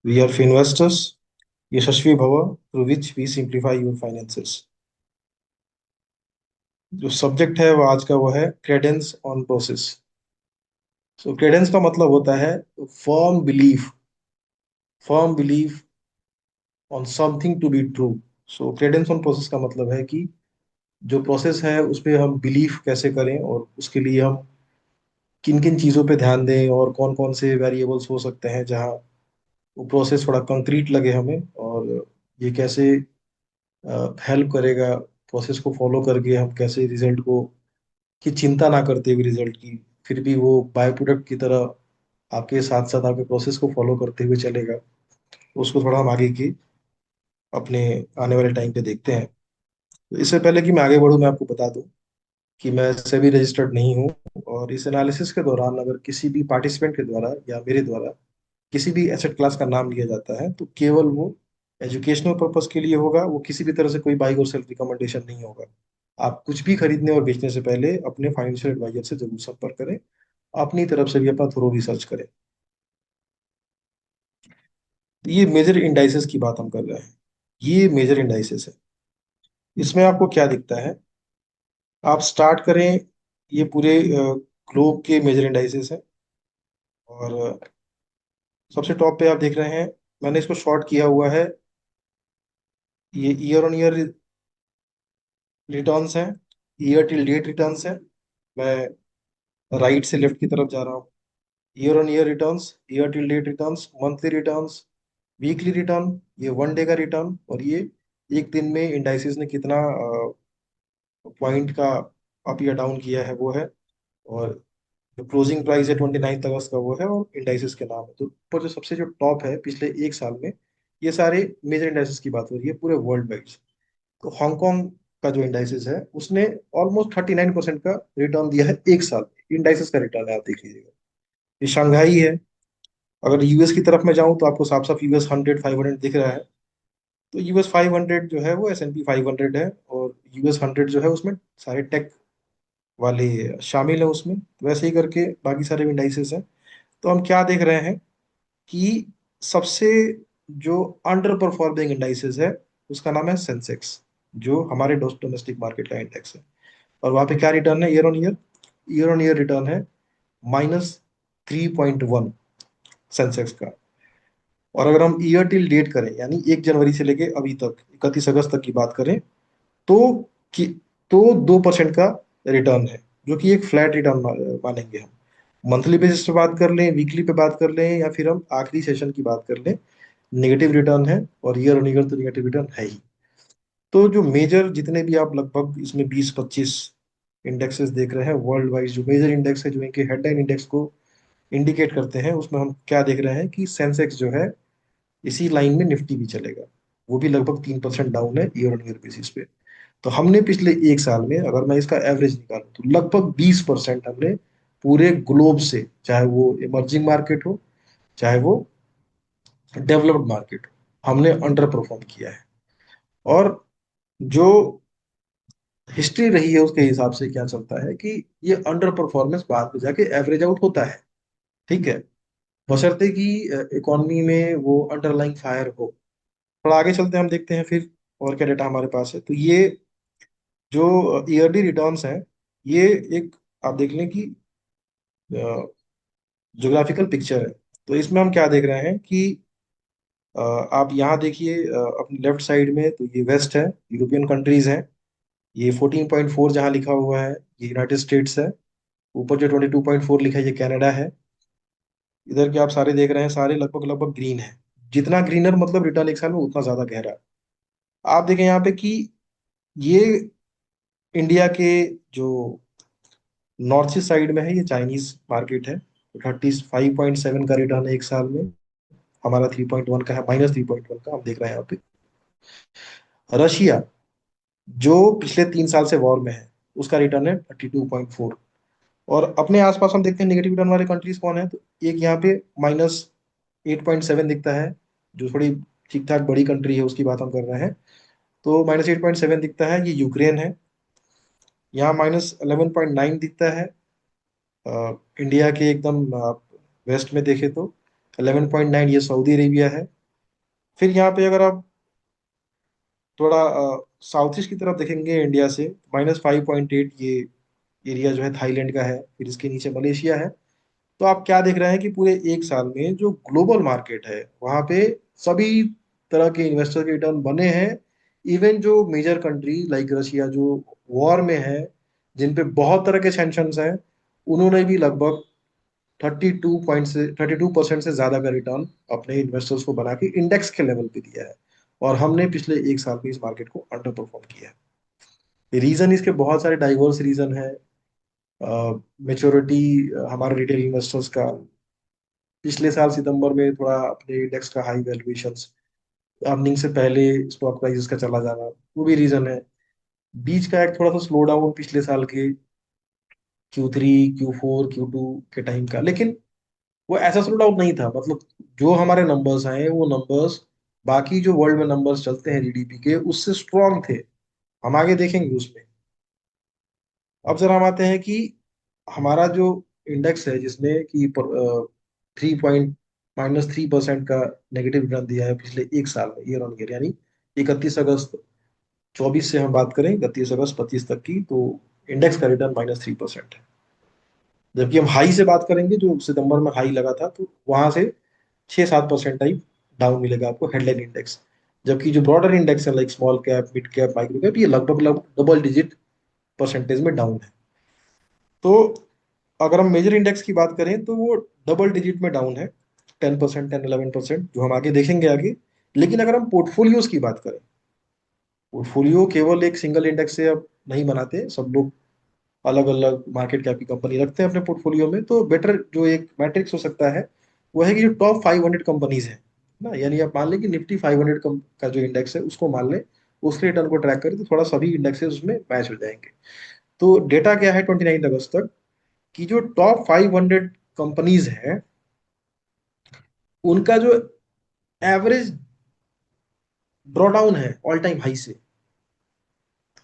We are Finvestors, यशस्वी भव, through which we simplify your finances. जो subject है वो आज का वो है credence on process. So credence का मतलब होता है firm belief, firm belief on something to be true. So credence on process का मतलब है कि जो प्रोसेस है उस पे हम बिलीफ कैसे करें और उसके लिए हम किन किन चीज़ों पे ध्यान दें और कौन कौन से वेरिएबल्स हो सकते हैं जहाँ वो प्रोसेस थोड़ा कंक्रीट लगे हमें, और ये कैसे हेल्प करेगा प्रोसेस को फॉलो करके हम कैसे रिजल्ट को की चिंता ना करते हुए रिजल्ट की, फिर भी वो बाय प्रोडक्ट की तरह आपके साथ साथ आपके प्रोसेस को फॉलो करते हुए चलेगा। उसको थोड़ा हम आगे की अपने आने वाले टाइम पे देखते हैं। तो इससे पहले कि मैं आगे बढ़ूं, मैं आपको बता दूं कि मैं सेबी रजिस्टर्ड नहीं हूं, और इस एनालिसिस के दौरान अगर किसी भी पार्टिसिपेंट के द्वारा या मेरे द्वारा किसी भी एसेट क्लास का नाम लिया जाता है तो केवल वो एजुकेशनल पर्पस के लिए होगा। वो किसी भी तरह से कोई बाइंग और सेल रिकमेंडेशन नहीं होगा। आप कुछ भी खरीदने और बेचने से पहले अपने फाइनेंशियल एडवाइजर से जरूर संपर्क करें, अपनी तरफ से भी अपना थोरो रिसर्च करें। तो ये मेजर इंडाइसेस की बात हम कर रहे हैं। ये मेजर इंडाइसेस है। इसमें आपको क्या दिखता है? आप स्टार्ट करें, ये पूरे ग्लोब के मेजर इंडाइसेस हैं। और सबसे टॉप पे आप देख रहे हैं, मैंने इसको शॉर्ट किया हुआ है, ये ईयर ऑन ईयर रिटर्न्स हैं, ईयर टिल डेट रिटर्न्स हैं। मैं राइट से लेफ्ट की तरफ जा रहा हूँ। Year on year returns, year till date returns, monthly returns, weekly return, ये वन डे का रिटर्न, और ये एक दिन में इंडाइसिस ने कितना पॉइंट का अप या डाउन किया है वो है। और जो क्लोजिंग प्राइस है 29 अगस्त का वो है, और इंडाइसिस के नाम है। तो ऊपर जो सबसे जो टॉप है पिछले एक साल में, ये सारे मेजर इंडाइसिस की बात हो रही है पूरे वर्ल्ड वाइड। तो हांगकांग का जो इंडाइसिस है उसने ऑलमोस्ट 39% का रिटर्न दिया है एक साल में। इंडाइसिस का रिटर्न है, आप देख लीजिएगा। ये शंघाई है। अगर यूएस की तरफ में जाऊं तो आपको साफ साफ यूएस 100 500 दिख रहा है। तो यूएस 500 जो है वो S&P 500 है, और यूएस 100 जो है उसमें सारे टेक वाले शामिल है उसमें। तो वैसे ही करके बाकी सारे इंडाइसेस हैं। तो हम क्या देख रहे हैं कि सबसे जो अंडर परफॉर्मिंग इंडाइसेस है उसका नाम है सेंसेक्स, जो हमारे डोमेस्टिक मार्केट का इंडेक्स है। और वहां पे क्या रिटर्न है year on year? Year on year return है -3.1 सेंसेक्स का। और अगर हम ईयर टिल डेट करें, यानी 1 जनवरी से लेके अभी तक 31 अगस्त तक की बात करें, तो कि तो 2% का रिटर्न है, जो कि एक फ्लैट रिटर्न मानेंगे हम। मंथली बेसिस पे बात कर लें, वीकली पे बात कर लें, या फिर हम आखिरी सेशन की बात कर लें, नेगेटिव रिटर्न है। और ईयर ऑन ईयर तो नेगेटिव रिटर्न है ही। तो जो मेजर जितने भी आप लगभग इसमें 20-25 इंडेक्सेस देख रहे हैं वर्ल्ड वाइज, जो मेजर इंडेक्स है जो इनके हेडलाइन इंडेक्स को इंडिकेट करते हैं, उसमें हम क्या देख रहे हैं कि सेंसेक्स जो है इसी लाइन में निफ्टी भी चलेगा। वो भी लगभग 3% डाउन है ईयर ऑन ईयर बेसिस पे। तो हमने पिछले एक साल में अगर मैं इसका एवरेज निकालूं तो लगभग 20% हमने पूरे ग्लोब से, चाहे वो इमर्जिंग मार्केट हो चाहे वो डेवलप्ड मार्केट हो, हमने अंडर परफॉर्म किया है। और जो हिस्ट्री रही है उसके हिसाब से क्या चलता है कि ये अंडर परफॉर्मेंस बाद में जाके एवरेज आउट होता है। ठीक है, बशर्ते कि इकोनॉमी में वो अंडरलाइंग फायर हो। थोड़ा आगे चलते हैं, हम देखते हैं फिर और क्या डेटा हमारे पास है। तो ये जो ईयरली रिटर्न्स हैं, ये एक आप देख लें कि ज्योग्राफिकल पिक्चर है। तो इसमें हम क्या देख रहे हैं कि आप यहाँ देखिए, अपनी लेफ्ट साइड में तो ये वेस्ट है, यूरोपियन कंट्रीज हैं। ये 14.4 जहाँ लिखा हुआ है ये यूनाइटेड स्टेट्स है। ऊपर जो 22.4 लिखा है ये कनाडा है। इधर के आप सारे देख रहे हैं, सारे लगभग लगभग ग्रीन है। जितना ग्रीनर मतलब रिटर्न एक साल में उतना ज्यादा गहरा। आप देखें यहाँ पे कि ये इंडिया के जो नॉर्थ ईस्ट साइड में है ये चाइनीज मार्केट है। 35.7 का रिटर्न है एक साल में। हमारा 3.1 का है, -3.1 का हम देख रहे हैं यहाँ पे। रशिया जो पिछले 3 साल से वॉर में है, उसका रिटर्न है 32.4। और अपने आसपास हम देखते हैं नेगेटिव रिटर्न वाले कंट्रीज कौन है, तो एक यहाँ पे -8.7 दिखता है, जो थोड़ी ठीक ठाक बड़ी कंट्री है उसकी बात हम कर रहे हैं। तो -8.7 दिखता है, ये यूक्रेन है। यहाँ -11.9 दिखता है इंडिया के एकदम वेस्ट में देखे तो। 11.9 ये सऊदी अरेबिया है। फिर यहाँ पे अगर आप थोड़ा साउथ ईस्ट की तरफ देखेंगे इंडिया से, -5.8 ये एरिया जो है थाईलैंड का है। फिर इसके नीचे मलेशिया है। तो आप क्या देख रहे हैं कि पूरे एक साल में जो ग्लोबल मार्केट है वहां पे सभी तरह के इन्वेस्टर के रिटर्न बने हैं। इवन जो मेजर कंट्री लाइक रशिया जो वॉर में है, जिन पे बहुत तरह के सैंक्शंस हैं, उन्होंने भी लगभग 32% से ज्यादा का रिटर्न अपने इन्वेस्टर्स को बना के इंडेक्स के लेवल पे दिया है। और हमने पिछले एक साल में इस मार्केट को अंडर परफॉर्म किया है। रीजन इसके बहुत सारे डाइवर्स रीजन है। मेच्योरिटी हमारे रिटेल इन्वेस्टर्स का पिछले साल सितंबर में थोड़ा अपने इंडेक्स का हाई वैल्यूएशंस, अर्निंग से पहले स्टॉक प्राइसेस का चला जाना, वो भी रीजन है। बीच का एक थोड़ा सा स्लो डाउन पिछले साल के Q3 Q4 Q2 के टाइम का, लेकिन वो ऐसा स्लो डाउन नहीं था। मतलब जो हमारे नंबर्स आए वो नंबर्स बाकी जो वर्ल्ड में नंबर्स चलते हैं जीडीपी के उससे स्ट्रांग थे। हम आगे देखेंगे उसमें। अब जरा हम आते हैं कि हमारा जो इंडेक्स है जिसने कि 3% का नेगेटिव रिटर्न दिया है पिछले एक साल में ईयर ऑन ईयर, यानी 31 अगस्त 24 से हम बात करें 31 अगस्त 25 तक की, तो इंडेक्स का रिटर्न -3% है। जबकि हम हाई से बात करेंगे जो सितंबर में हाई लगा था, तो वहां से 6-7% टाइप डाउन मिलेगा आपको हेडलाइन इंडेक्स। जबकि जो ब्रॉडर इंडेक्स है like small cap mid cap micro cap, ये लगभग लगभग डबल डिजिट परसेंटेज में डाउन है। तो अगर हम मेजर इंडेक्स की बात करें तो वो डबल डिजिट में डाउन है, 10%, 10-11%, जो हम आगे देखेंगे आगे। लेकिन अगर हम पोर्टफोलियोज की बात करें, पोर्टफोलियो केवल एक सिंगल इंडेक्स से अब नहीं बनाते, सब लोग अलग अलग मार्केट कैप की कंपनी रखते हैं अपने पोर्टफोलियो में। तो बेटर जो एक मैट्रिक्स हो सकता है वो है कि जो टॉप 500 कंपनीज है ना, यानी आप मान लें कि निफ्टी 500 का जो इंडेक्स है उसको मान लें, उसके रिटर्न को ट्रैक करें तो थोड़ा सभी इंडेक्सेस उसमें मैच हो जाएंगे। तो डेटा क्या है 29 अगस्त तक, कि जो टॉप 500 कंपनीज हैं उनका जो एवरेज ड्रॉडाउन है ऑल टाइम हाई से,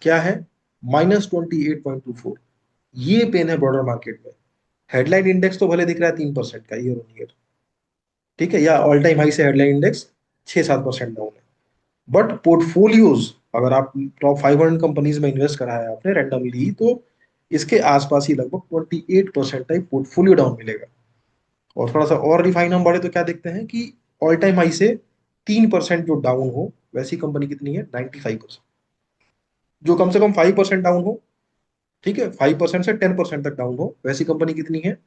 क्या है, -28.24। ये पेन है ब्रॉडर मार्केट में। हेडलाइन इंडेक्स तो भले दिख रहा है 3% का ईयर ऑन ईयर, ठीक है, या ऑल टाइम हाई से हेडलाइन इंडेक्स 6-7% डाउन है। बट पोर्टफोलियोज अगर आप टॉप 500 कंपनीज में इन्वेस्ट करा है आपने रैंडमली, तो इसके आसपास ही लगभग 28% टाइप पोर्टफोलियो डाउन मिलेगा। और थोड़ा सा और रिफाइन हम बढ़े तो क्या देखते हैं कि ऑल टाइम हाई से 3% जो डाउन हो, वैसी कंपनी कितनी है, 95%। जो कम से कम 5% डाउन हो, ठीक है, 5% से 10% तक डाउन हो, वैसी कंपनी कितनी है,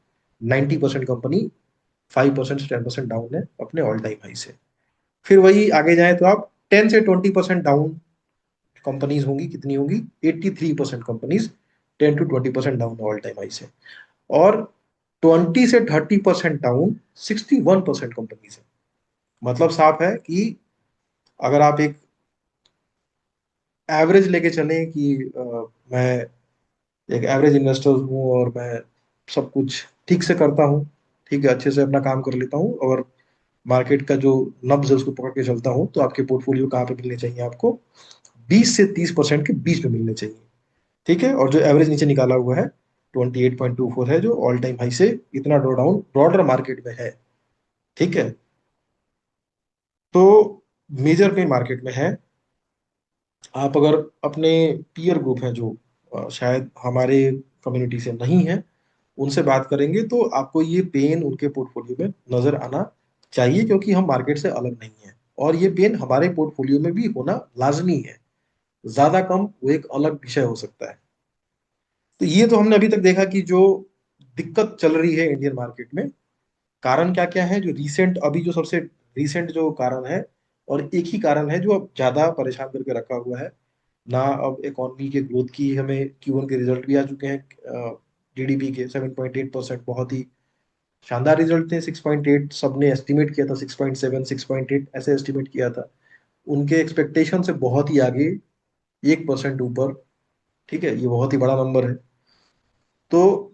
90% कंपनी 5% से 10% डाउन है अपने ऑल टाइम हाई से। फिर वही आगे जाए तो आप 10 से 20% डाउन कंपनीज होंगी, कितनी होंगी, 83% companies 10 to 20% down all time high से। और 20 से 30% डाउन 61% कंपनीज है। मतलब साफ है कि अगर आप एक एवरेज लेके चलें कि मैं एक एवरेज इन्वेस्टर हूँ और मैं सब कुछ ठीक से करता हूँ, ठीक है, अच्छे से अपना काम कर लेता हूँ और मार्केट का जो नब्ज है उसको पकड़ के चलता हूँ, तो आपके पोर्टफोलियो कहाँ पे मिलने चाहिए आपको, 20 से 30% के बीच में मिलने चाहिए। ठीक है, और जो एवरेज नीचे निकाला हुआ है 28.24 है, जो ऑल टाइम हाई से इतना ड्रॉ डाउन ब्रॉडर मार्केट में है। ठीक है, तो मेजर पे मार्केट में है। आप अगर अपने पीयर ग्रुप हैं जो शायद हमारे कम्युनिटी से नहीं है, उनसे बात करेंगे तो आपको ये पेन उनके पोर्टफोलियो में नजर आना चाहिए, क्योंकि हम मार्केट से अलग नहीं है और ये पेन हमारे पोर्टफोलियो में भी होना लाजमी है। ज्यादा कम वो एक अलग विषय हो सकता है। तो ये तो हमने अभी तक देखा कि जो दिक्कत चल रही है इंडियन मार्केट में, कारण क्या क्या है, जो रीसेंट अभी जो सबसे रीसेंट जो कारण है, और एक ही कारण है जो अब ज्यादा परेशान करके रखा हुआ है ना। अब इकोनॉमी के ग्रोथ की हमें Q1 के रिजल्ट भी आ चुके हैं, जीडीपी के 7.8%, बहुत ही शानदार रिजल्ट थे। 6.8 सबने एस्टिमेट किया था, 6.7 6.8 ऐसे एस्टिमेट किया था। उनके एक्सपेक्टेशन से बहुत ही आगे, 1% ऊपर। ठीक है, ये बहुत ही बड़ा नंबर है। तो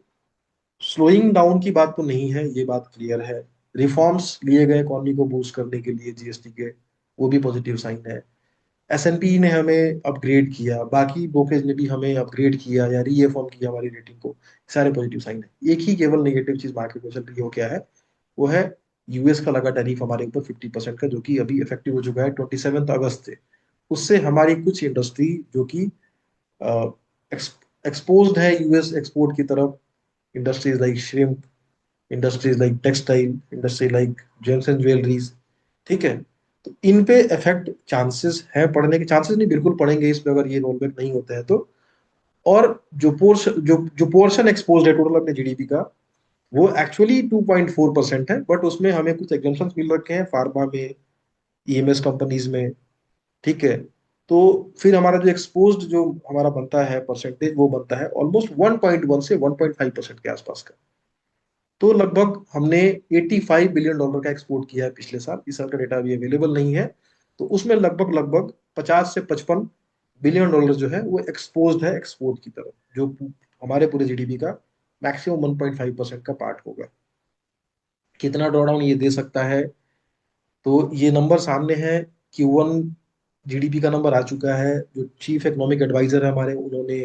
स्लोइंग डाउन की बात तो नहीं है, ये बात क्लियर है। रिफॉर्म्स लिए गए इकोनॉमी को बूस्ट करने के लिए जीएसटी के, वो भी पॉजिटिव साइन है। एसएनपी ने हमें अपग्रेड किया, बाकी ब्रोकरेज ने भी हमें अपग्रेड किया या रीअफर्म किया हमारी रेटिंग को, सारे पॉजिटिव साइन है। एक ही केवल नेगेटिव चीज मार्केट में चल रही है, वो क्या है, वो है यूएस का लगा टैरिफ हमारे ऊपर 50% का, जो कि अभी इफेक्टिव हो चुका है 27 अगस्त से। उससे हमारी कुछ इंडस्ट्री जो कि एक्सपोज्ड है यूएस एक्सपोर्ट की तरफ, industries like shrimp, industries like textile, industry like James and jewelleries, ठीक है। तो इन पे इफेक्ट चांसेस है पड़ने के, चांसेस नहीं बिल्कुल पड़ेंगे इस पे अगर ये रोल बैक नहीं होता है तो। और जो पोर्शन एक्सपोज है टोटल अपने जीडीपी का, वो एक्चुअली 2.4% है, बट उसमें हमें कुछ एग्जाम्पन्स मिल रखे हैं फार्मा में, ईएमएस कंपनीज में, ठीक है। तो फिर हमारा जो एक्सपोज्ड जो हमारा बनता है परसेंटेज, वो बनता है ऑलमोस्ट 1.1 से 1.5% के आसपास का। तो लगभग हमने $85 बिलियन का एक्सपोर्ट किया है पिछले साल। इस साल का डेटा अभी अवेलेबल नहीं है। तो उसमें लगभग लगभग 50 से 55 बिलियन डॉलर जो है वो एक्सपोज्ड है एक्सपोर्ट की तरफ, जो हमारे पूरे जीडीपी का मैक्सिमम 1.5% का पार्ट होगा। कितना ड्रॉडाउन ये दे सकता है, तो ये नंबर सामने है। Q1 जीडीपी का नंबर आ चुका है। जो चीफ इकोनॉमिक एडवाइजर है हमारे, उन्होंने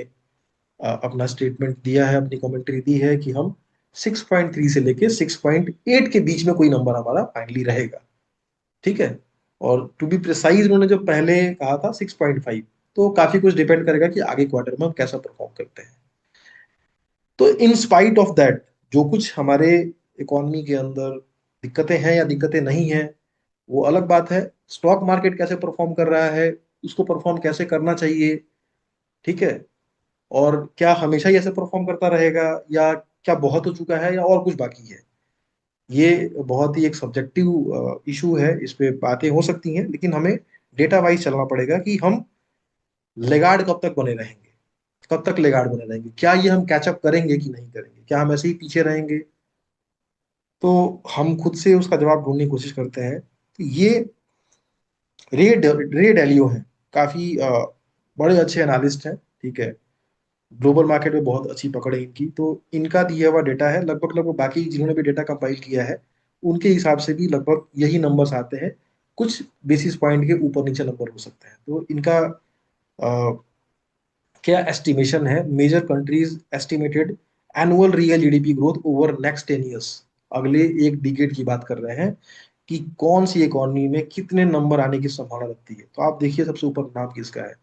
अपना स्टेटमेंट दिया है, अपनी कमेंट्री दी है कि हम 6.3 से लेके 6.8 के बीच में कोई नंबर हमारा फाइनली रहेगा, ठीक है। और टू बी प्रिसाइज उन्होंने जो पहले कहा था 6.5। तो काफी कुछ डिपेंड करेगा कि आगे क्वार्टर में हम कैसा परफॉर्म करते हैं। तो इन स्पाइट ऑफ दैट, जो कुछ हमारे इकोनॉमी के अंदर दिक्कतें हैं या दिक्कतें नहीं हैं, वो अलग बात है। स्टॉक मार्केट कैसे परफॉर्म कर रहा है, उसको परफॉर्म कैसे करना चाहिए, ठीक है। और क्या हमेशा ही ऐसे परफॉर्म करता रहेगा, या क्या बहुत हो चुका है, या और कुछ बाकी है। ये बहुत ही एक सब्जेक्टिव इशू है, इस पे बातें हो सकती हैं, लेकिन हमें डेटा वाइज चलना पड़ेगा कि हम लेगार्ड कब तक बने रहेंगे, कब तक लेगार्ड बने रहेंगे, क्या ये हम कैचअप करेंगे कि नहीं करेंगे, क्या हम ऐसे ही पीछे रहेंगे। तो हम खुद से उसका जवाब ढूंढने की कोशिश करते हैं। तो ये रे डैलियो हैं, काफी बड़े अच्छे एनालिस्ट हैं, ठीक है। ग्लोबल मार्केट में बहुत अच्छी पकड़ है इनकी। तो इनका दिया हुआ डेटा है, लगभग लगभग बाकी जिन्होंने भी डेटा कंपाइल किया है उनके हिसाब से भी लगभग यही नंबर्स आते हैं। कुछ बेसिस पॉइंट के ऊपर नीचे नंबर हो सकते हैं। तो इनका क्या एस्टिमेशन है, major countries estimated annual real GDP growth over next 10 years, अगले एक डिकेड की बात कर रहे हैं कि कौन सी इकोनॉमी में कितने नंबर आने की संभावना लगती है। तो आप देखिए सबसे ऊपर नाम किसका है।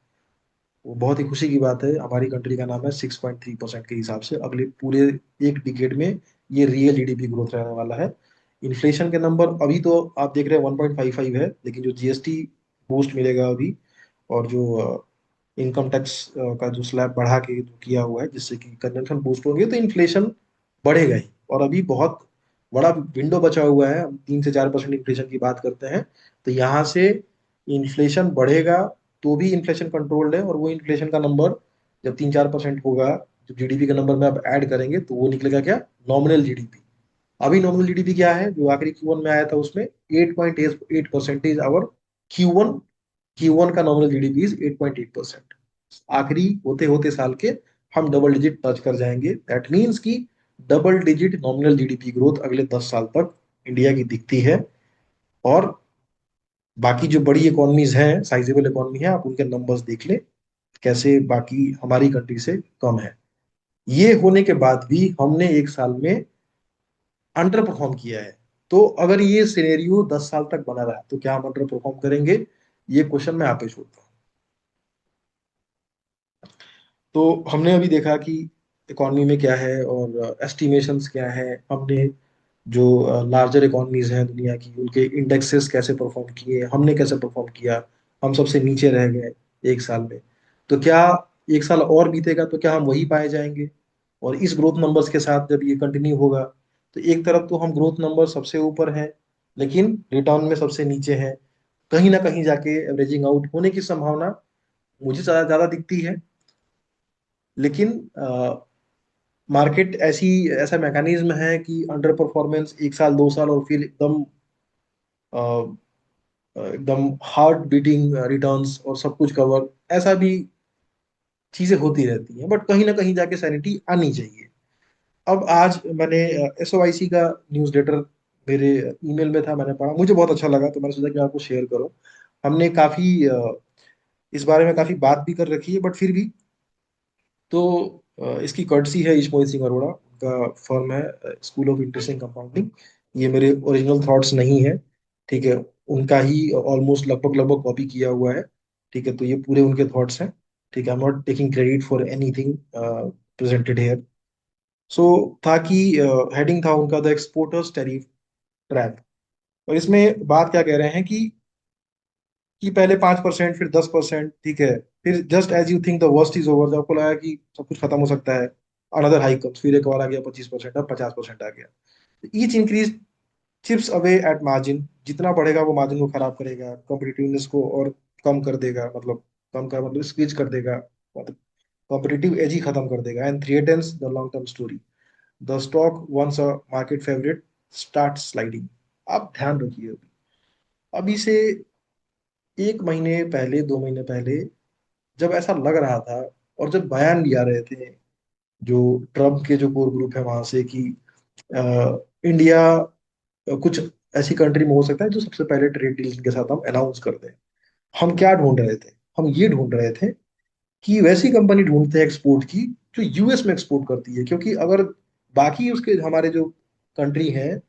वो बहुत ही खुशी की बात है, हमारी कंट्री का नाम है। 6.3% के हिसाब से अगले पूरे एक डिकेड में ये रियल जीडीपी ग्रोथ रहने वाला है। इन्फ्लेशन के नंबर अभी तो आप देख रहे हैं 1.55 है, लेकिन जो जीएसटी बूस्ट मिलेगा अभी, और जो इनकम टैक्स का जो स्लैब बढ़ा के जो किया हुआ है जिससे कि कंजम्पशन बूस्ट होंगे, तो इन्फ्लेशन बढ़ेगा ही। और अभी बहुत बड़ा विंडो बचा हुआ है, हम 3 से 4% इन्फ्लेशन की बात करते हैं। तो यहाँ से इन्फ्लेशन बढ़ेगा तो भी इन्फ्लेशन कंट्रोल्ड है, और वो इन्फ्लेशन का नंबर जब 3-4% होगा, जब जीडीपी का नंबर में आप ऐड करेंगे तो वो निकलेगा क्या, नॉमिनल जीडीपी। अभी नॉमिनल जीडीपी क्या है, जो आखिरी Q1 में आया था उसमें 8.8% आवर Q1, Q1 का नॉमिनल जीडीपी इज 8.8%। आखिरी होते होते साल के हम डबल डिजिट टच कर जाएंगे। दैट मीन्स कि double digit nominal GDP growth अगले 10 साल तक इंडिया की दिखती है। और बाकी जो बड़ी इकोनॉमीज हैं, साइजेबल इकोनॉमी है, आप उनके नंबर्स देख लें कैसे बाकी हमारी कंट्री से कम है। ये होने के बाद भी हमने एक साल में अंडर परफॉर्म किया है। तो अगर ये सिनेरियो 10 साल तक बना रहा तो क्या हम अंडर परफॉर्म करेंगे, ये क्वेश्चन मैं आप पे छोड़ता हूँ। तो हमने अभी देखा कि इकोनॉमी में क्या है और एस्टिमेशंस क्या है। हमने जो लार्जर इकोनॉमीज हैं दुनिया की, उनके इंडेक्सेस कैसे परफॉर्म किए, हमने कैसे परफॉर्म किया, हम सबसे नीचे रह गए एक साल में। तो क्या एक साल और बीतेगा तो क्या हम वही पाए जाएंगे। और इस ग्रोथ नंबर्स के साथ जब ये कंटिन्यू होगा, तो एक तरफ तो हम ग्रोथ नंबर सबसे ऊपर हैं, लेकिन रिटर्न में सबसे नीचे हैं। कहीं ना कहीं जाके एवरेजिंग आउट होने की संभावना मुझे ज्यादा ज्यादा दिखती है। लेकिन मार्केट ऐसी ऐसा मैकेनिज्म है कि अंडर परफॉर्मेंस 1 साल 2 साल और फिर अ, एकदम हार्ट बीटिंग रिटर्न्स और सब कुछ कवर, ऐसा भी चीजें होती रहती हैं। बट कहीं ना कहीं जाके सैनिटी आनी चाहिए। अब आज मैंने एसओआईसी का न्यूज़ लेटर मेरे ईमेल में था, मैंने पढ़ा, मुझे बहुत अच्छा लगा, तो मैंने सोचा कि मैं आपको शेयर करूं। हमने काफी इस बारे में काफी बात भी कर रखी है, बट फिर भी तो इसकी कर्टसी है ईश मोहित सिंह अरोड़ा, उनका फर्म है स्कूल ऑफ इंटरेस्टिंग कंपाउंडिंग। ये मेरे ओरिजिनल थॉट्स नहीं है, ठीक है, उनका ही ऑलमोस्ट लगभग लगभग कॉपी किया हुआ है, ठीक है, तो ये पूरे उनके थॉट्स हैं, ठीक है, I am not taking credit for anything presented here. So था कि हेडिंग था उनका द एक्सपोर्टर्स टैरिफ ट्रैप। और इसमें बात क्या कह रहे हैं कि पहले 5%, फिर 10%, ठीक है, फिर just as you think the worst is over, जब आपको लगा कि सब कुछ खत्म हो सकता है, अनदर हाइक कम्स, फिर एक और आ गया 25%, अब 50% आ गया। Each increase chips away at margin, जितना बढ़ेगा वो मार्जिन को खराब करेगा, कॉम्पिटिटिवनेस को और कम कर देगा, मतलब कम कर मतलब स्क्वीज कर देगा, मतलब कॉम्पिटिटिव एज ही खत्म कर देगा, and threatens the long term story. The stock once a market favourite start sliding. आप ध्यान रखिए, अभी से 1 महीने पहले, 2 महीने पहले, जब ऐसा लग रहा था और जब बयान भी आ रहे थे जो ट्रम्प के जो कोर ग्रुप है वहां से कि इंडिया कुछ ऐसी कंट्री में हो सकता है जो सबसे पहले ट्रेड डील के साथ हम अनाउंस कर दें, हम क्या ढूंढ रहे थे? हम ये ढूंढ रहे थे कि वैसी कंपनी ढूंढते हैं एक्सपोर्ट की जो यूएस में एक्सपोर्ट करती है, क्योंकि अगर बाकी उसके हमारे जो कंट्री हैं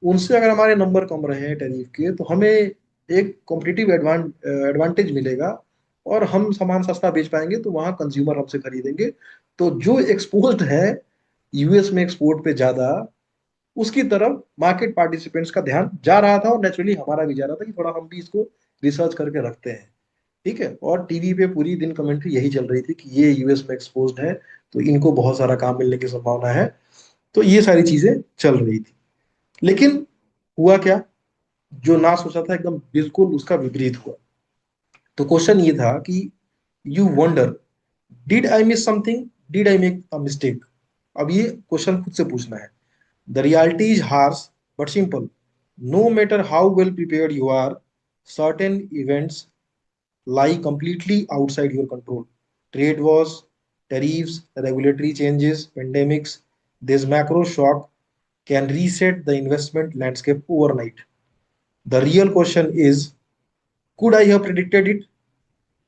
उनसे अगर हमारे नंबर कम रहे हैं टैरिफ के, तो हमें एक कॉम्पिटिटिव एडवांटेज मिलेगा और हम सामान सस्ता बेच पाएंगे, तो वहाँ कंज्यूमर हमसे खरीदेंगे। तो जो एक्सपोज्ड है यूएस में एक्सपोर्ट पे ज्यादा, उसकी तरफ मार्केट पार्टिसिपेंट्स का ध्यान जा रहा था, और नेचुरली हमारा भी जा रहा था कि थोड़ा हम भी इसको रिसर्च करके रखते हैं, ठीक है। और टीवी पे पूरी दिन कमेंट्री यही चल रही थी कि ये यूएस में एक्सपोज्ड है, तो इनको बहुत सारा काम मिलने की संभावना है, तो ये सारी चीजें चल रही थी। लेकिन हुआ क्या? जो ना सोचा था एकदम बिल्कुल उसका विपरीत हुआ। तो क्वेश्चन ये था कि you wonder, did I miss something, did I make a mistake? अब ये क्वेश्चन खुद से पूछना है। The reality is harsh but simple. No matter how well prepared you are, certain events lie completely outside your control. Trade wars, tariffs, regulatory changes, pandemics, this macro shock can reset the investment landscape overnight. The real question is, could I have predicted it?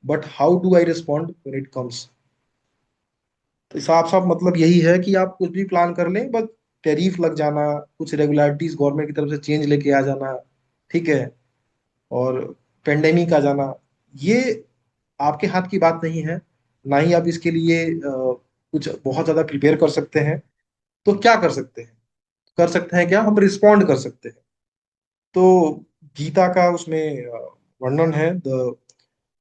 But how do I respond when it comes? तो साफ साफ मतलब यही है कि आप कुछ भी प्लान कर लें, बस टैरिफ लग जाना, कुछ रेगुलरिटीज गवर्नमेंट की तरफ से चेंज लेके आ जाना, ठीक है, और पेंडेमिक आ जाना, ये आपके हाथ की बात नहीं है। ना ही आप इसके लिए कुछ बहुत ज्यादा प्रिपेयर कर सकते हैं। तो क्या कर सकते हैं? कर सकते हैं क्या? हम रिस्पॉन्ड कर सकते हैं। तो गीता का उसमें वर्णन है, the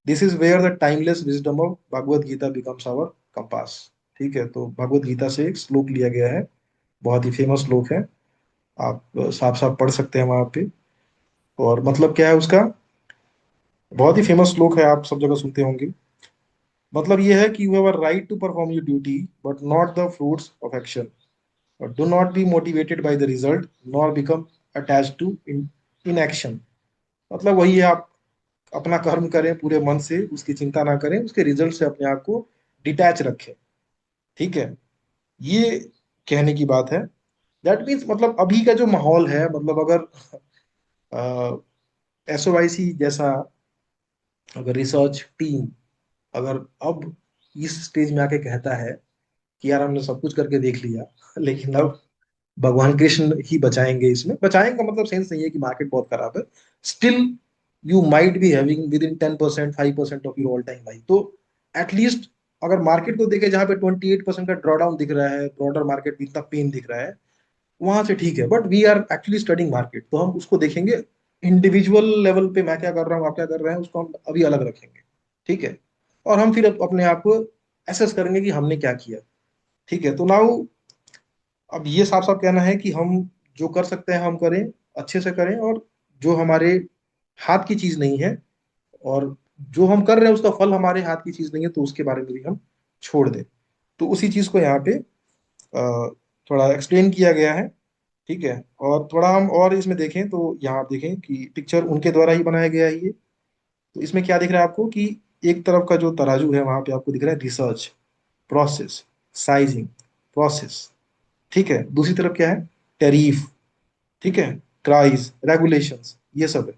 this is where the timeless wisdom of Bhagavad Gita becomes our compass. ठीक है, तो भगवत गीता से एक श्लोक लिया गया है, बहुत ही फेमस श्लोक है, आप साफ साफ पढ़ सकते हैं वहां पे। और मतलब क्या है उसका? बहुत ही फेमस श्लोक है, आप सब जगह सुनते होंगे। मतलब ये है कि you have a right to perform your duty but not the fruits of action, और do not be motivated by the result nor become attach to in action. मतलब वही है, आप अपना कर्म करें पूरे मन से, उसकी चिंता ना करें, उसके रिजल्ट से अपने आप को डिटैच रखें, ठीक है, ये कहने की बात है। दैट मीन्स मतलब अभी का जो माहौल है, मतलब अगर एसओआईसी जैसा, अगर रिसर्च टीम अगर अब इस स्टेज में आके कहता है कि यार हमने सब कुछ करके देख लिया लेकिन अब भगवान कृष्ण ही बचाएंगे, इसमें बचाएंगे मतलब सेंस नहीं है कि मार्केट बहुत खराब है, still you might be having with in 10%, 5% of your all time high. तो एटलीस्ट अगर मार्केट को देखे जहां पे 28% का ड्रॉडाउन दिख रहा है, ब्रॉडर मार्केट में इतना पेन दिख रहा है, वहां से ठीक है, but we are actually studying market, तो हम उसको देखेंगे इंडिविजुअल लेवल पे, मैं क्या कर रहा हूँ, आप क्या कर रहे हैं, उसको हम अभी अलग रखेंगे, ठीक है, और हम फिर अपने आप को एसेस करेंगे कि हमने क्या किया, ठीक है। तो नाउ अब ये साफ साफ कहना है कि हम जो कर सकते हैं हम करें, अच्छे से करें, और जो हमारे हाथ की चीज नहीं है, और जो हम कर रहे हैं उसका फल हमारे हाथ की चीज नहीं है, तो उसके बारे में भी हम छोड़ दें। तो उसी चीज को यहाँ पे थोड़ा एक्सप्लेन किया गया है, ठीक है। और थोड़ा हम और इसमें देखें तो यहाँ आप देखें कि पिक्चर उनके द्वारा ही बनाया गया है ये। तो इसमें क्या दिख रहा है आपको कि एक तरफ का जो तराजू है वहां पे आपको दिख रहा है रिसर्च, प्रोसेस, साइजिंग, प्रोसेस, ठीक है। दूसरी तरफ क्या है? टैरिफ, ठीक है, प्राइस, रेगुलेशंस, ये सब है,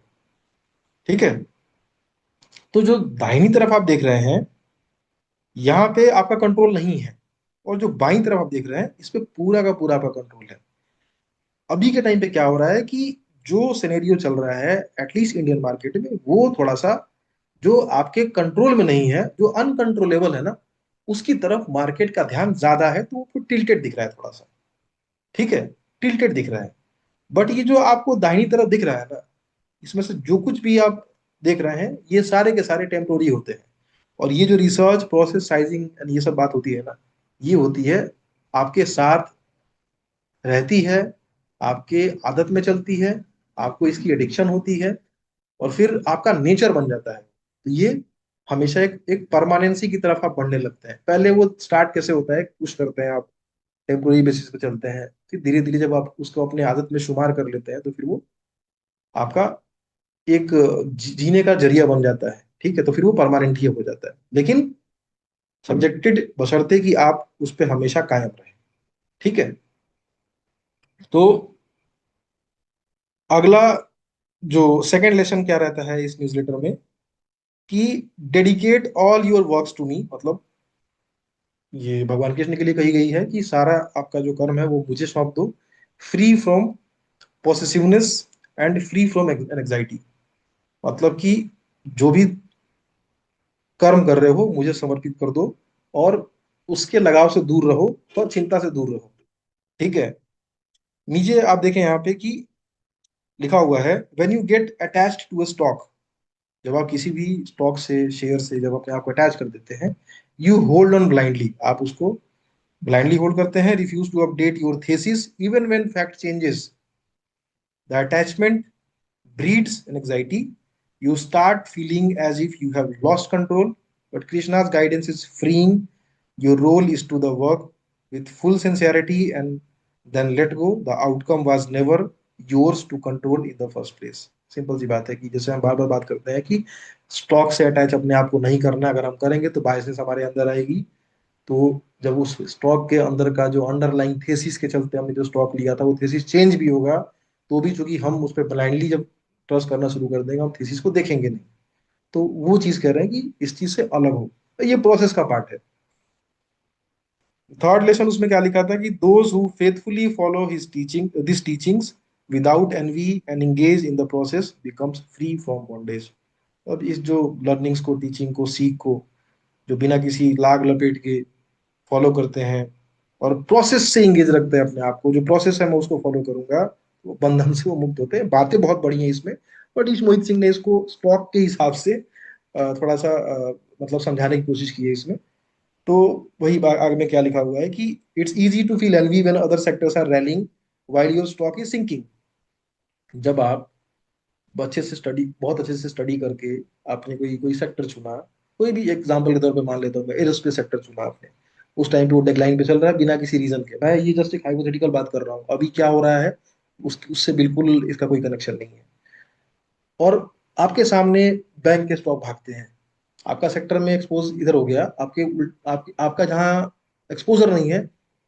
ठीक है। तो जो दाहिनी तरफ आप देख रहे हैं, यहाँ पे आपका कंट्रोल नहीं है, और जो बाईं तरफ आप देख रहे हैं इस पे पूरा का पूरा आपका कंट्रोल है। अभी के टाइम पे क्या हो रहा है कि जो सिनेरियो चल रहा है एटलीस्ट इंडियन मार्केट में, वो थोड़ा सा जो आपके कंट्रोल में नहीं है, जो अनकंट्रोलेबल है ना, उसकी तरफ मार्केट का ध्यान ज्यादा है, तो वो टिल्टेड दिख रहा है थोड़ा सा। ठीक है, टिल्टेड दिख रहा है। बट ये जो आपको दाहिनी तरफ दिख रहा है ना, इसमें से जो कुछ भी आप देख रहे हैं, ये सारे के सारे टेम्पोरी होते हैं। और ये जो रिसर्च प्रोसेस साइजिंग एंड ये सब बात होती है ना, ये होती है, आपके साथ रहती है, आपके आदत में चलती है, आपको इसकी एडिक्शन होती है, और फिर आपका नेचर बन जाता है। तो ये हमेशा एक एक परमानेंसी की तरफ आप बढ़ने लगते हैं। पहले वो स्टार्ट कैसे होता है, कुछ करते हैं आप, टेम्पोररी बेसिस पे चलते हैं, फिर धीरे धीरे जब आप उसको अपने आदत में शुमार कर लेते हैं, तो फिर वो आपका एक जीने का जरिया बन जाता है। ठीक है, तो फिर वो परमानेंट ही हो जाता है, लेकिन सब्जेक्टेड बशर्ते कि आप उस पर हमेशा कायम रहें। ठीक है, तो अगला जो सेकंड लेसन क्या रहता है इस न्यूज़लेटर में, कि dedicate all your works to me, मतलब ये भगवान कृष्ण के लिए कही गई है कि सारा आपका जो कर्म है वो मुझे सौंप दो, free from possessiveness and free from anxiety. मतलब कि जो भी कर्म कर रहे हो मुझे समर्पित कर दो, और उसके लगाव से दूर रहो, और चिंता से दूर रहो। ठीक है, नीचे आप देखें यहाँ पे कि लिखा हुआ है, when you get attached to a stock, जब आप किसी भी स्टॉक से, शेयर से जब अपने आप को अटैच कर देते हैं, यू होल्ड ऑन ब्लाइंडली, आप उसको ब्लाइंडली होल्ड करते हैं, refuse to update your thesis even when fact changes, the attachment breeds anxiety. You start feeling as if you have lost control, but Krishna's guidance is freeing. Your role is to the work with full sincerity and then let go. The outcome was never yours to control in the first place. Simple सी बात है कि जैसे हम बार बार बात करते हैं कि स्टॉक से अटैच अपने आप को नहीं करना, अगर हम करेंगे तो बायसेस हमारे अंदर आएगी। तो जब उस स्टॉक के अंदर का जो अंडरलाइंग थेसिस के चलते हमने जो स्टॉक लिया था वो थेसिस चेंज भी होगा, तो भी चूंकि हम उस पर ब्लाइंडली जब ट्रस्ट करना शुरू कर देंगे, हम थेसिस को देखेंगे नहीं। तो वो चीज कह रहे हैं कि इस चीज से अलग हो, तो ये प्रोसेस का पार्ट है। थर्ड लेसन उसमें क्या लिखा था कि those who faithfully follow his teaching this teachings without envy and engage in the process becomes free from bondage. अब इस जो लर्निंग्स को, टीचिंग को, सीख को जो बिना किसी लाग लपेट के फॉलो करते हैं, और प्रोसेस से इंगेज रखते हैं अपने आप को, जो प्रोसेस है मैं उसको फॉलो करूंगा, वो बंधन से वो मुक्त होते हैं। बातें बहुत बड़ी हैं इसमें, बट इस मोहित सिंह ने इसको स्टॉक के हिसाब से थोड़ा सा मतलब समझाने की कोशिश की है इसमें। तो वही बात आगे में क्या लिखा हुआ है कि it's easy to feel envy when other sectors are rallying while your stock is sinking. जब आप अच्छे से स्टडी, बहुत अच्छे से स्टडी करके आपने कोई कोई सेक्टर चुना, कोई भी एग्जांपल के तौर पे मान लेता हूँ, एरोस्पेस सेक्टर चुना आपने, उस टाइम पे वो डेडलाइन पे चल रहा है बिना किसी रीजन के, मैं ये जस्ट एक हाइपोथेटिकल बात कर रहा हूँ, अभी क्या हो रहा है उससे बिल्कुल इसका कोई कनेक्शन नहीं है। और आपके सामने बैंक के स्टॉक भागते हैं, आपका सेक्टर में एक्सपोज इधर हो गया, आपका जहाँ एक्सपोजर नहीं है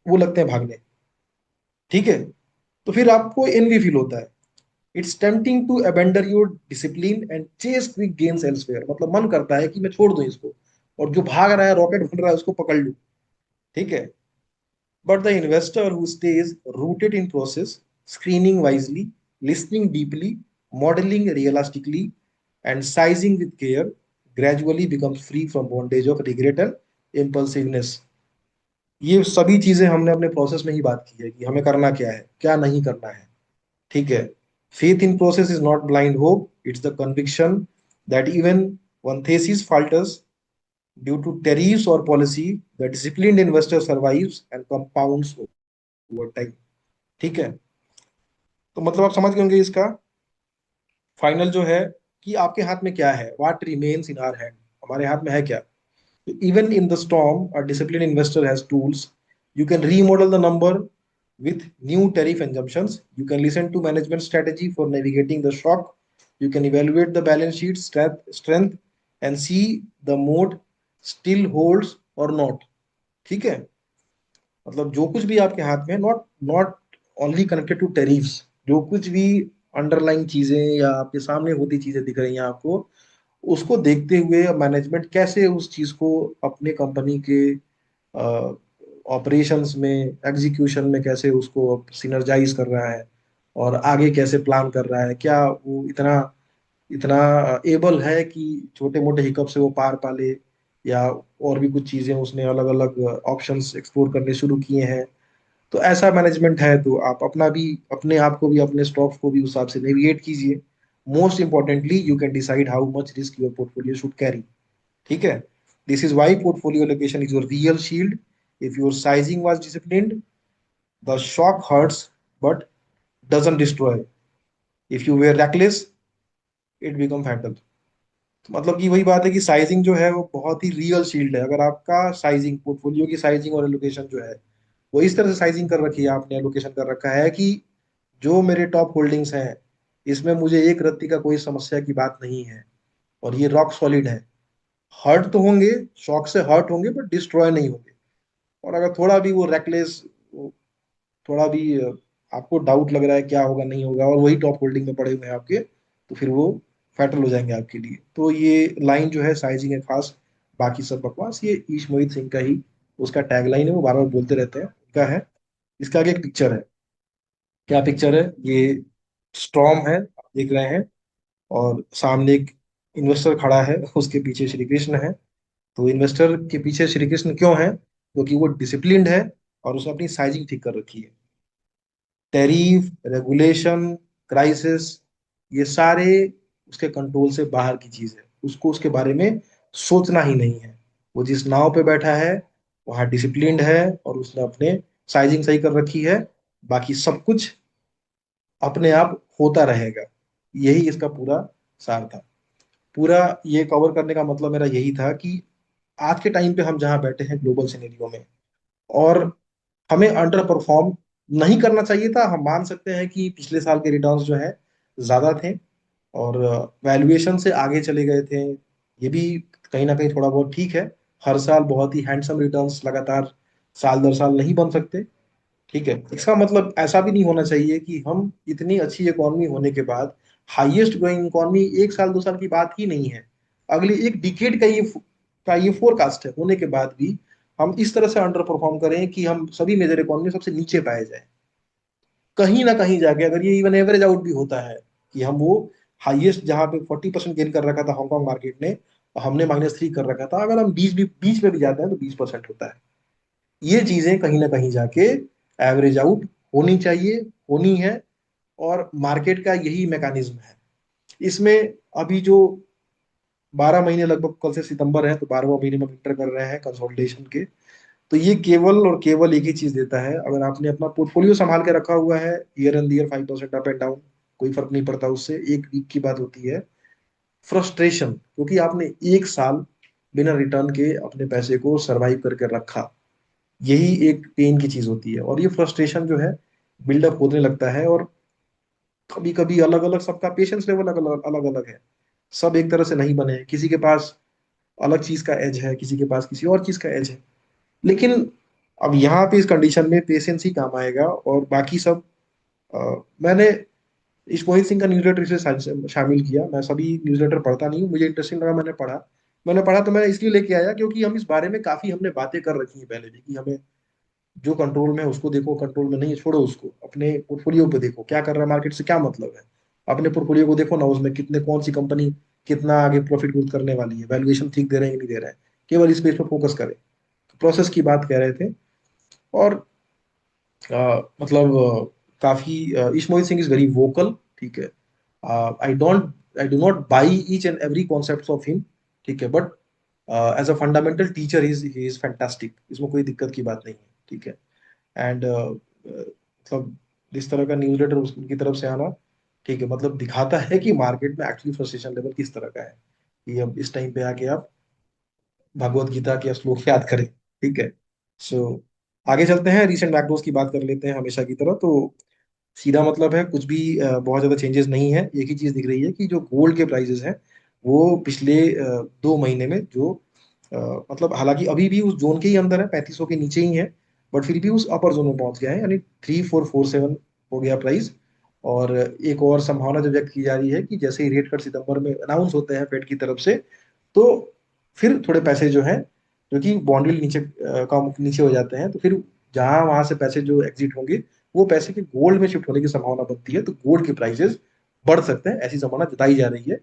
वो लगते हैं भागने। ठीक है, तो फिर आपको एनवी फील होता है। It's tempting to abandon your discipline and chase quick gains elsewhere, मतलब मन करता है कि मैं छोड़ दूं इसको, और जो भाग रहा है, रॉकेट बन रहा है, उसको पकड़ लूं। ठीक है, but the investor who stays rooted in process, screening wisely, listening deeply, modelling realistically and sizing with care, gradually becomes free from bondage of regret and impulsiveness। ये सभी चीजें हमने अपने प्रोसेस में ही बात की है कि हमें करना क्या है, क्या नहीं करना है। ठीक है, faith in process is not blind hope, it's the conviction that even one thesis falters due to tariffs or policy, the disciplined investor survives and compounds over time। ठीक है, तो मतलब आप समझ गए होंगे इसका फाइनल जो है, कि आपके हाथ में क्या है, what remains in our hand, हमारे हाथ में है क्या। Even in the storm, a disciplined investor has tools. You can remodel the number with new tariff assumptions. You can listen to management strategy for navigating the shock. You can evaluate the balance sheet strength and see the mode still holds or not। ठीक है, मतलब जो कुछ भी आपके हाथ में, not not only connected to tariffs, जो कुछ भी अंडरलाइन चीजें या आपके सामने होती चीजें दिख रही हैं आपको, उसको देखते हुए मैनेजमेंट कैसे उस चीज को अपने कंपनी के ऑपरेशंस में, एग्जीक्यूशन में कैसे उसको सिनर्जाइज कर रहा है, और आगे कैसे प्लान कर रहा है, क्या वो इतना इतना एबल है कि छोटे मोटे हिकअप से वो पार पा ले, या और भी कुछ चीजें उसने अलग अलग ऑप्शंस एक्सप्लोर करने शुरू किए हैं। तो ऐसा मैनेजमेंट है तो आप अपना भी, अपने आप को भी, अपने स्टॉक्स को भी उस हिसाब से नेविगेट कीजिए। Most importantly you can decide how much risk your portfolio should carry. ठीक है। This is why portfolio location is your real shield. If your sizing was disciplined, the shock hurts but doesn't destroy. If you were reckless, it become fatal. मतलब कि वही बात है कि sizing जो है वो बहुत ही रियल शील्ड है। अगर आपका साइजिंग, पोर्टफोलियो की साइजिंग और एलोकेशन जो है वो इस तरह से साइजिंग कर रखी है, आपने एलोकेशन कर रखा है कि जो मेरे टॉप होल्डिंग्स हैं इसमें मुझे एक रत्ती का कोई समस्या की बात नहीं है, और ये रॉक सॉलिड है। हर्ट तो होंगे, शॉक से हर्ट होंगे, बट डिस्ट्रॉय नहीं होंगे। और अगर थोड़ा भी वो रेकलेस, थोड़ा भी आपको डाउट लग रहा है क्या होगा नहीं होगा, और वही टॉप होल्डिंग में पड़े हुए हैं आपके, तो फिर वो फैटल हो जाएंगे आपके लिए। तो ये लाइन जो है साइजिंग है खास, बाकी सब बकवास, ये ईश मोहित सिंह का ही उसका टैगलाइन है, वो बार बार बोलते रहते हैं, उनका है। इसका आगे एक पिक्चर है। क्या पिक्चर है ये? स्टॉर्म है, आप देख रहे हैं, और सामने एक इन्वेस्टर खड़ा है, उसके पीछे श्री कृष्ण है। तो इन्वेस्टर के पीछे श्री कृष्ण क्यों है? क्योंकि वो डिसिप्लिन्ड है और उसने अपनी साइजिंग ठीक कर रखी है। टैरिफ, रेगुलेशन, क्राइसिस, ये सारे उसके कंट्रोल से बाहर की चीज है। उसको उसके बारे में सोचना ही नहीं है। वो जिस नाव पे बैठा है वहाँ डिसिप्लिन्ड है, और उसने अपने साइजिंग सही कर रखी है। बाकी सब कुछ अपने आप होता रहेगा। यही इसका पूरा सार था। पूरा ये कवर करने का मतलब मेरा यही था कि आज के टाइम पे हम जहाँ बैठे हैं ग्लोबल सिनेरियो में, और हमें अंडर परफॉर्म नहीं करना चाहिए था। हम मान सकते हैं कि पिछले साल के रिटर्न्स जो है ज्यादा थे, और वैल्यूएशन से आगे चले गए थे, ये भी कहीं ना कहीं थोड़ा बहुत ठीक है। हर साल बहुत ही हैंडसम रिटर्न्स लगातार साल दर साल नहीं बन सकते। ठीक है, इसका मतलब ऐसा भी नहीं होना चाहिए कि हम इतनी अच्छी इकोनॉमी होने के बाद, हाईएस्ट ग्रोइंग इकोनॉमी एक साल दो साल की बात ही नहीं है, अगले एक डिकेड का ये फोरकास्ट है, होने के बाद भी हम इस तरह से अंडर परफॉर्म करें कि हम सभी मेजर इकोनॉमी सबसे नीचे पाए जाए। कहीं ना कहीं जाके अगर ये इवन एवरेज आउट भी होता है कि हम वो हाईएस्ट जहां पे 40% गेन कर रखा था हांगकांग मार्केट ने, और हमने -3 कर रखा था, अगर हम बीच में भी जाते हैं तो 20% होता है। ये चीजें कहीं ना कहीं जाके एवरेज आउट होनी चाहिए, होनी है। और मार्केट का यही मैकेनिज्म है। इसमें अभी जो 12 महीने, लगभग कल से सितंबर है तो 12वां महीने में इंटर कर रहे हैं कंसोलिडेशन के, तो ये केवल और केवल एक ही चीज देता है। अगर आपने अपना पोर्टफोलियो संभाल के रखा हुआ है, year and year 5% up and down, कोई फर्क नहीं पड़ता उससे, एक वीक की बात होती है। फ्रस्ट्रेशन, क्योंकि आपने एक साल बिना रिटर्न के अपने पैसे को सरवाइव करके रखा, यही एक पेन की चीज होती है। और ये फ्रस्ट्रेशन जो है बिल्डअप होने लगता है, और कभी कभी अलग अलग सबका पेशेंस लेवल अलग अलग अलग है। सब एक तरह से नहीं बने हैं, किसी के पास अलग चीज का एज है, किसी के पास किसी और चीज का एज है। लेकिन अब यहाँ पे इस कंडीशन में पेशेंस ही काम आएगा, और बाकी सब मैंने इस मोहित सिंह का न्यूज़लेटर इसे शामिल किया। मैं सभी न्यूज़लेटर पढ़ता नहीं हूँ, मुझे इंटरेस्टिंग लगा, मैंने पढ़ा तो मैंने इसलिए लेके आया क्योंकि हम इस बारे में काफी हमने बातें कर रखी हैं पहले भी, कि हमें जो कंट्रोल में है उसको देखो, कंट्रोल में नहीं है छोड़ो उसको, अपने पोर्टफोलियो पे देखो क्या कर रहा है मार्केट से क्या मतलब है। अपने पोर्टफोलियो को देखो ना, उसमें कितने कौन सी कंपनी कितना आगे प्रॉफिट ग्रोथ करने वाली है, वैल्यूएशन ठीक दे रहे हैं कि नहीं दे रहे हैं, केवल इस पे, इस पर फोकस करें। प्रोसेस की बात कह रहे थे। और मतलब काफी Ishmohit Singh is very vocal. ठीक है। I do not buy each and every concept of him. ठीक है, but as a fundamental teacher he is fantastic, इसमें कोई दिक्कत की बात नहीं है। ठीक है। एंड मतलब इस तरह का न्यूज लेटर उनकी तरफ से आना, ठीक है, मतलब दिखाता है कि मार्केट में एक्चुअली फ्रस्ट्रेशन लेवल किस तरह का है, कि अब इस टाइम पे आके आप भगवत गीता के श्लोक याद करें। ठीक है। सो आगे चलते हैं, रीसेंट मैक्रोज की बात कर लेते हैं हमेशा की तरह। तो सीधा मतलब है कुछ भी बहुत ज्यादा चेंजेस नहीं है। एक ही चीज दिख रही है कि जो गोल्ड के प्राइसेस हैं वो पिछले 2 महीने में जो अ, मतलब हालांकि अभी भी उस जोन के ही अंदर है, 3500 के नीचे ही है, बट फिर भी उस अपर जोन में पहुंच गया है, यानी 3447 हो गया प्राइस। और एक और संभावना जो व्यक्त की जा रही है कि जैसे ही रेट कट सितंबर में अनाउंस होते हैं फेड की तरफ से, तो फिर थोड़े पैसे जो हैं, जो कि बॉन्ड यील्ड नीचे कम नीचे हो जाते हैं, तो फिर जहां वहां से पैसे जो एग्जिट होंगे वो पैसे के गोल्ड में शिफ्ट होने की संभावना बनती है, तो गोल्ड के प्राइसेस बढ़ सकते हैं, ऐसी संभावना जताई जा रही है।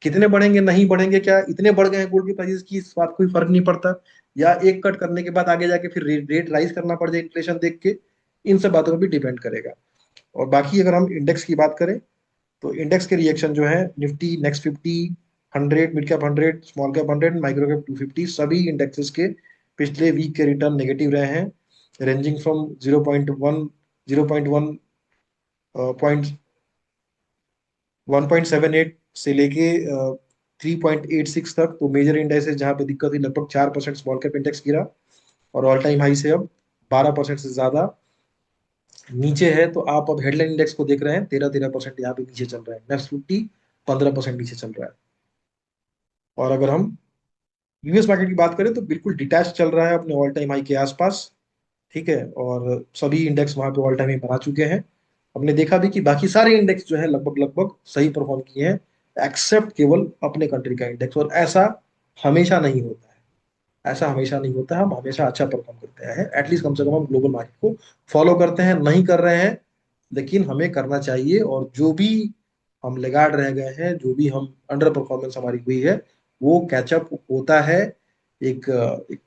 कितने बढ़ेंगे नहीं बढ़ेंगे, क्या इतने बढ़ गए हैं गोल्ड के प्राइसेस की इस बात कोई फर्क नहीं पड़ता, या एक कट करने के बाद आगे जाके फिर रेट राइज करना पड़ जाए इन्फ्लेशन देख के, इन सब बातों पर भी डिपेंड करेगा। और बाकी अगर हम इंडेक्स की बात करें, तो इंडेक्स के रिएक्शन जो है, Nifty, next 50, 100, mid cap 100, small cap 100, micro cap 250, सभी इंडेक्सेस के पिछले वीक के रिटर्न नेगेटिव रहे हैं, रेंजिंग फ्रॉम 0.1 पॉइंट 1.78 से लेके 3.86 तक। तो मेजर इंडेक्सेस जहां पे दिक्कत हुई, लगभग 4% स्मॉल कैप इंडेक्स गिरा, और ऑल टाइम हाई से अब 12% से ज्यादा नीचे है। तो आप अब हेडलाइन इंडेक्स को देख रहे हैं, 13-13% यहाँ पे नीचे चल रहा है, नेक्स्ट 50 15% नीचे चल रहा है। और अगर हम यूएस मार्केट की बात करें, तो बिल्कुल डिटैच चल रहा है अपने ऑल टाइम हाई के आसपास। ठीक है, और सभी इंडेक्स वहां पे ऑल टाइम हाई बना चुके हैं। हमने देखा भी कि बाकी सारे इंडेक्स जो है लगभग लगभग सही परफॉर्म किए हैं, एक्सेप्ट केवल अपने कंट्री का इंडेक्स। और ऐसा हमेशा नहीं होता है, ऐसा हमेशा नहीं होता है, हम हमेशा अच्छा परफॉर्म करते हैं, एटलीस्ट कम से कम हम ग्लोबल मार्केट को फॉलो करते हैं, नहीं कर रहे हैं लेकिन हमें करना चाहिए। और जो भी हम लेगार्ड रह गए हैं, जो भी हम अंडर परफॉर्मेंस हमारी हुई है, वो कैचअप होता है। एक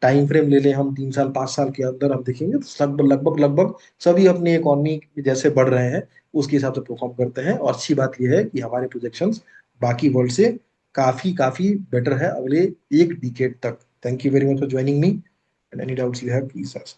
टाइम फ्रेम ले लें हम, 3 साल 5 साल के अंदर हम देखेंगे तो लगभग लगभग लगभग सभी अपनी इकोनॉमी जैसे बढ़ रहे हैं उसके हिसाब से परफॉर्म करते हैं। और अच्छी बात यह है कि हमारे प्रोजेक्शंस बाकी वर्ल्ड से काफी काफी बेटर है अगले एक डिकेड तक। Thank you very much for joining me, and any doubts you have please ask.